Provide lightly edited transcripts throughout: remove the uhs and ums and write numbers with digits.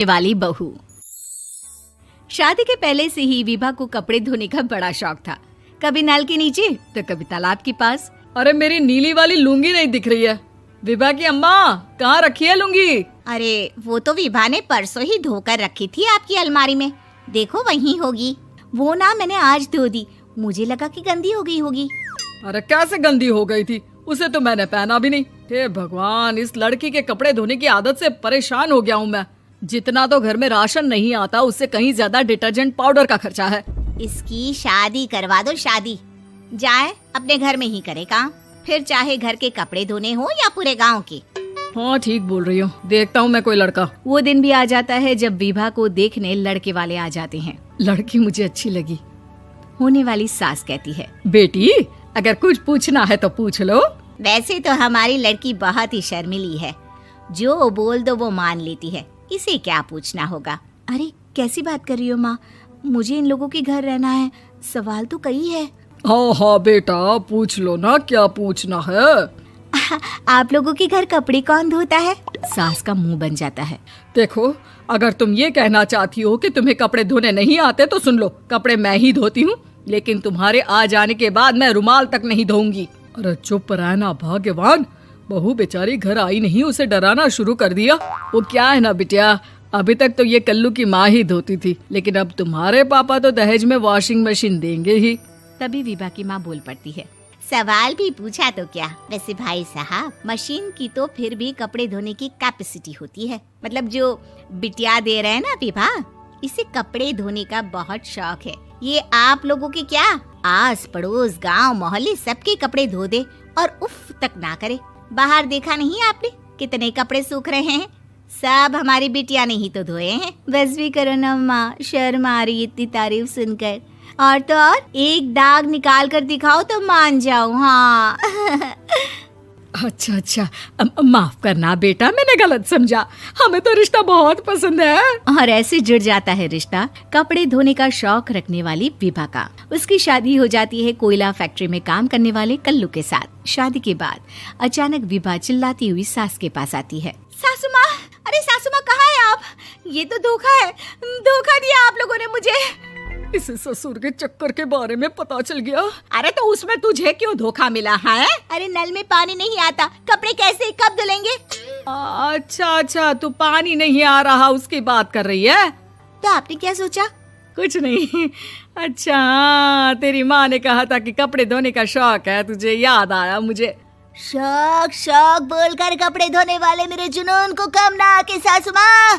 वाली बहू। शादी के पहले से ही विभा को कपड़े धोने का बड़ा शौक था। कभी नल के नीचे तो कभी तालाब के पास। अरे मेरी नीली वाली लुंगी नहीं दिख रही है। विभा की अम्मा कहाँ रखी है लुंगी? अरे वो तो विभा ने परसों ही धोकर रखी थी आपकी अलमारी में, देखो वहीं होगी। वो ना मैंने आज धो दी, मुझे लगा कि गंदी हो गई होगी। अरे कैसे गंदी हो गई थी, उसे तो मैंने पहना भी नहीं। हे भगवान, इस लड़की के कपड़े धोने की आदत से परेशान हो गया हूँ मैं। जितना तो घर में राशन नहीं आता उससे कहीं ज्यादा डिटर्जेंट पाउडर का खर्चा है। इसकी शादी करवा दो, शादी जाए अपने घर में ही करे काम, फिर चाहे घर के कपड़े धोने हो या पूरे गांव के। हाँ ठीक बोल रही हूँ, देखता हूँ मैं कोई लड़का। वो दिन भी आ जाता है जब विभा को देखने लड़के वाले आ जाते हैं। लड़की मुझे अच्छी लगी। होने वाली सास कहती है, बेटी अगर कुछ पूछना है तो पूछ लो। वैसे तो हमारी लड़की बहुत ही शर्मीली है, जो बोल दो वो मान लेती है, इसे क्या पूछना होगा। अरे कैसी बात कर रही हो माँ, मुझे इन लोगों के घर रहना है, सवाल तो कई है। हाँ हाँ बेटा पूछ लो ना, क्या पूछना है। आप लोगों के घर कपड़े कौन धोता है? सास का मुंह बन जाता है। देखो अगर तुम ये कहना चाहती हो कि तुम्हें कपड़े धोने नहीं आते तो सुन लो, कपड़े मैं ही धोती हूँ, लेकिन तुम्हारे आ जाने के बाद मैं रुमाल तक नहीं धोऊंगी। अरे चुप रहना भाग्यवान, बहू बेचारी घर आई नहीं, उसे डराना शुरू कर दिया। वो क्या है ना बिटिया, अभी तक तो ये कल्लू की माँ ही धोती थी, लेकिन अब तुम्हारे पापा तो दहेज में वॉशिंग मशीन देंगे ही। तभी विभा की माँ बोल पड़ती है, सवाल भी पूछा तो क्या। वैसे भाई साहब, मशीन की तो फिर भी कपड़े धोने की कैपेसिटी होती है। मतलब जो बिटिया दे रहे हैं ना विभा, इसे कपड़े धोने का बहुत शौक है। ये आप लोगों के क्या, आस पड़ोस गांव मोहल्ले सबके कपड़े धो दे और उफ तक ना करे। बाहर देखा नहीं आपने कितने कपड़े सूख रहे हैं, सब हमारी बिटिया ने ही तो धोए हैं। बस भी करो ना माँ, शर्म आ रही इतनी तारीफ सुनकर। और तो और एक दाग निकाल कर दिखाओ तो मान जाओ। हाँ अच्छा माफ करना बेटा, मैंने गलत समझा, हमें तो रिश्ता बहुत पसंद है। और ऐसे जुड़ जाता है रिश्ता कपड़े धोने का शौक रखने वाली विभा का। उसकी शादी हो जाती है कोयला फैक्ट्री में काम करने वाले कल्लू के साथ। शादी के बाद अचानक विभा चिल्लाती हुई सास के पास आती है। सासू माँ, अरे सासू माँ कहाँ है आप? ये तो धोखा है, धोखा दिया आप लोगों ने मुझे। इसे ससुर के चक्कर के बारे में पता चल गया। अरे तो उसमें तुझे क्यों धोखा मिला है? अरे नल में पानी नहीं आता, कपड़े कैसे कब धुलेंगे? अच्छा तू पानी नहीं आ रहा उसकी बात कर रही है। तो आपने क्या सोचा? कुछ नहीं। अच्छा तेरी माँ ने कहा था कि कपड़े धोने का शौक है तुझे, याद आया मुझे। शौक बोलकर कपड़े धोने वाले मेरे जुनून को कम ना आके सासू माँ,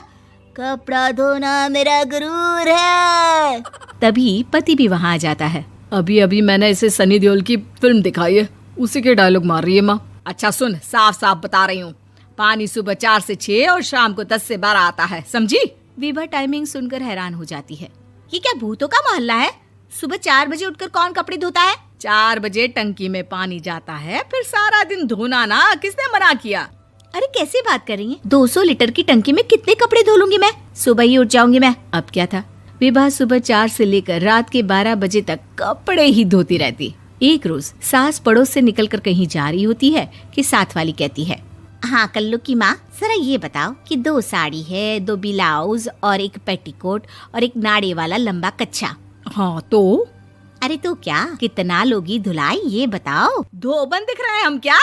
कपड़ा धोना मेरा गुरूर है। तभी पति भी वहाँ आ जाता है। अभी मैंने इसे सनी देओल की फिल्म दिखाई है, उसी के डायलॉग मार रही है माँ। अच्छा सुन, साफ साफ बता रही हूँ, पानी सुबह 4 से 6 और शाम को 10 से 12 आता है, समझी? विभा टाइमिंग सुनकर हैरान हो जाती है। ये क्या भूतों का मोहल्ला है? सुबह 4 बजे उठकर कौन कपड़े धोता है? 4 बजे टंकी में पानी जाता है, फिर सारा दिन धोना ना, किसने मना किया? अरे कैसी बात कर रही हैं? 200 लीटर की टंकी में कितने कपड़े धो लूंगी मैं, सुबह ही उठ जाऊंगी मैं। अब क्या था, विभा सुबह 4 से लेकर रात के 12 बजे तक कपड़े ही धोती रहती। एक रोज सास पड़ोस से निकलकर कहीं जा रही होती है कि साथ वाली कहती है, हाँ कल्लू की माँ, जरा ये बताओ कि 2 साड़ी है, 2 ब्लाउज और एक पेटीकोट और एक नाड़े वाला लंबा कच्छा। हाँ तो? अरे तो क्या, कितना लोगी धुलाई ये बताओ। धोबन दिख रहे हैं हम क्या?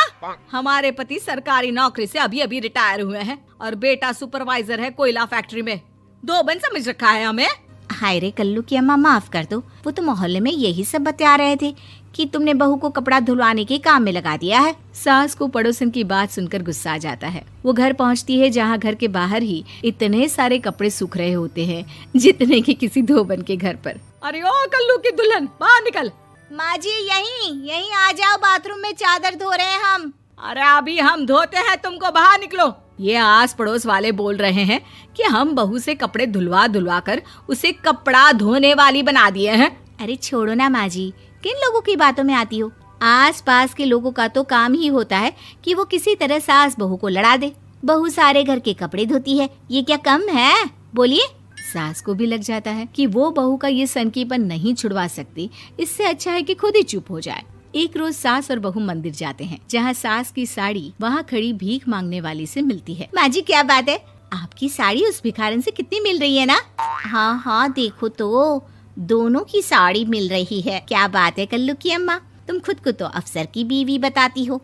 हमारे पति सरकारी नौकरी से अभी रिटायर हुए हैं और बेटा सुपरवाइजर है कोयला फैक्ट्री में। धोबन समझ रखा है हमें? हाय रे कल्लू की अम्मा, माफ कर दो, वो तो मोहल्ले में यही सब बता रहे थे कि तुमने बहू को कपड़ा धुलवाने के काम में लगा दिया है। सास को पड़ोसन की बात सुनकर गुस्सा आ जाता है। वो घर पहुंचती है जहां घर के बाहर ही इतने सारे कपड़े सूख रहे होते हैं जितने कि किसी धोबन के घर पर। अरे ओ कल्लू की दुल्हन, बाहर निकल। माँ जी यहीं आ जाओ, बाथरूम में चादर धो रहे हैं हम। अरे अभी हम धोते हैं, तुमको बाहर निकलो। ये आस पड़ोस वाले बोल रहे हैं कि हम बहू से कपड़े धुलवा कर उसे कपड़ा धोने वाली बना दिए हैं। अरे छोड़ो ना माँ जी, किन लोगों की बातों में आती हो? आस पास के लोगों का तो काम ही होता है कि वो किसी तरह सास बहू को लड़ा दे। बहू सारे घर के कपड़े धोती है, ये क्या कम है? बोलिए। सास को भी लग जाता है कि वो बहू का ये सनकीपन नहीं छुड़वा सकती, इससे अच्छा है कि खुद ही चुप हो जाए। एक रोज सास और बहू मंदिर जाते हैं, जहाँ सास की साड़ी वहाँ खड़ी भीख मांगने वाली से मिलती है। माँ जी क्या बात है, आपकी साड़ी उस भिखारन से कितनी मिल रही है ना? हाँ हाँ देखो तो, दोनों की साड़ी मिल रही है। क्या बात है कल्लू की अम्मा, तुम खुद को तो अफसर की बीवी बताती हो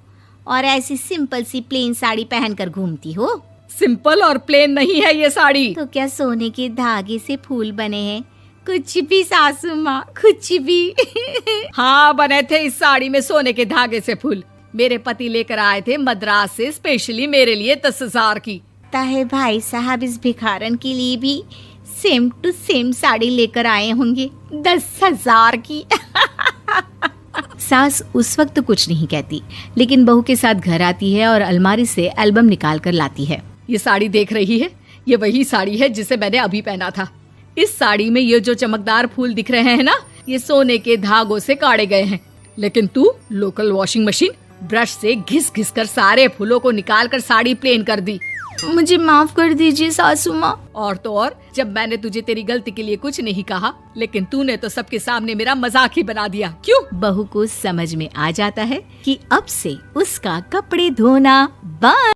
और ऐसी सिंपल सी प्लेन साड़ी पहनकर घूमती हो। सिंपल और प्लेन नहीं है ये साड़ी। तो क्या सोने के धागे से फूल बने हैं? कुछ भी सासू माँ, कुछ भी। हाँ बने थे इस साड़ी में सोने के धागे से फूल। मेरे पति लेकर आए थे मद्रास से स्पेशली मेरे लिए 10,000 की। ताहे भाई साहब इस भिखारन के लिए भी सेम टू सेम साड़ी लेकर आए होंगे 10,000 की। सास उस वक्त तो कुछ नहीं कहती, लेकिन बहू के साथ घर आती है और अलमारी से एल्बम निकाल कर लाती है। ये साड़ी देख रही है, ये वही साड़ी है जिसे मैंने अभी पहना था। इस साड़ी में ये जो चमकदार फूल दिख रहे हैं ना, ये सोने के धागों से काढ़े गए हैं। लेकिन तू लोकल वॉशिंग मशीन ब्रश से घिस घिस कर सारे फूलों को निकाल कर साड़ी प्लेन कर दी। मुझे माफ कर दीजिए सासू माँ। और तो और, जब मैंने तुझे तेरी गलती के लिए कुछ नहीं कहा, लेकिन तूने तो सबके सामने मेरा मजाक ही बना दिया। क्यों? बहू को समझ में आ जाता है कि अब से उसका कपड़े धोना बंद।